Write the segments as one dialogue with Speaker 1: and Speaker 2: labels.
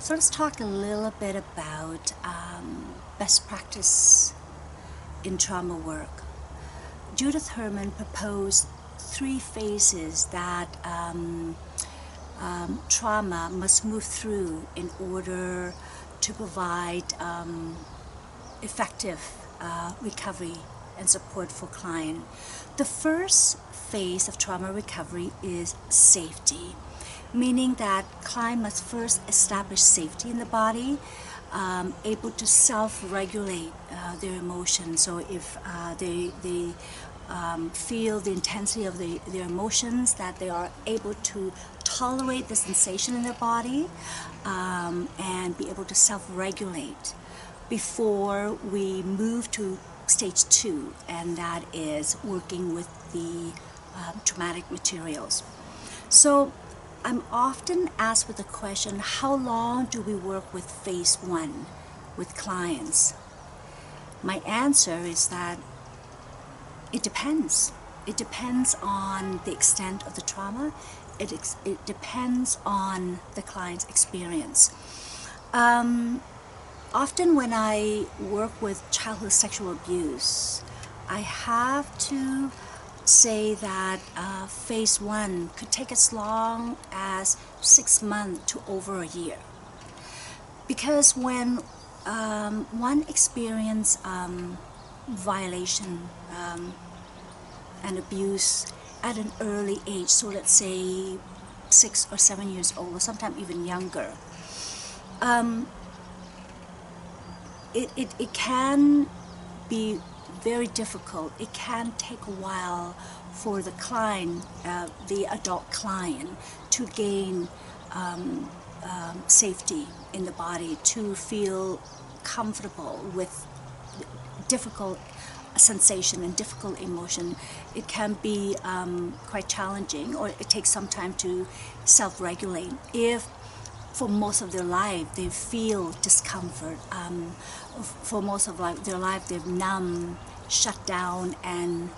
Speaker 1: So let's talk a little bit about best practice in trauma work. Judith Herman proposed 3 phases that trauma must move through in order to provide effective recovery and support for client. The first phase of trauma recovery is safety, meaning that client must first establish safety in the body, able to self-regulate their emotions. So if they feel the intensity of their emotions, that they are able to tolerate the sensation in their body and be able to self-regulate before we move to stage 2, and that is working with the traumatic materials. So I'm often asked with the question, how long do we work with phase 1 with clients? My answer is that it depends. It depends on the extent of the trauma. It depends on the client's experience. Often when I work with childhood sexual abuse, I have to say that phase 1 could take as long as 6 months to over a year. Because when one experiences violation and abuse at an early age, so let's say 6 or 7 years old, or sometimes even younger, it can be very difficult. It can take a while for the client, the adult client, to gain safety in the body, to feel comfortable with difficult sensation and difficult emotion. It can be quite challenging, or it takes some time to self-regulate. If for most of their life they feel discomfort, for most of their life they've numb, shut down, and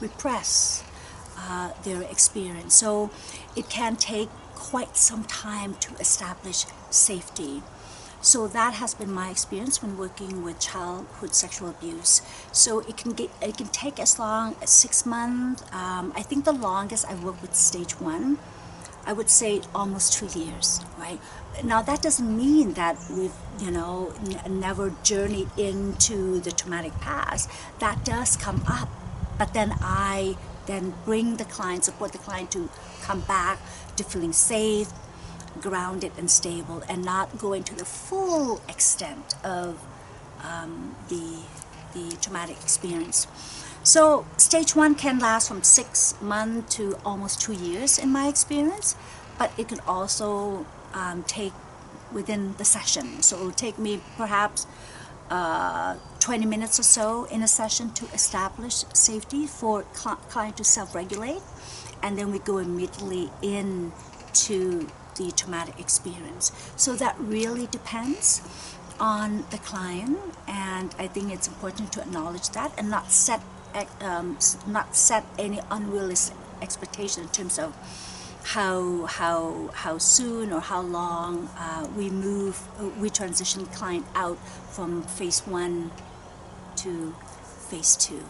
Speaker 1: repress their experience. So it can take quite some time to establish safety. So that has been my experience when working with childhood sexual abuse. So it can take as long as 6 months. I think the longest I worked with stage 1, I would say almost 2 years, right? Now that doesn't mean that we've, never journeyed into the traumatic past. That does come up, but then I bring the client, support the client to come back to feeling safe, grounded and stable, and not going to the full extent of the traumatic experience. So stage 1 can last from 6 months to almost 2 years in my experience, but it can also take within the session. So it will take me perhaps 20 minutes or so in a session to establish safety for client to self-regulate, and then we go immediately into the traumatic experience. So that really depends on the client, and I think it's important to acknowledge that and not set any unrealistic expectation in terms of how soon or how long we transition client out from phase 1 to phase 2.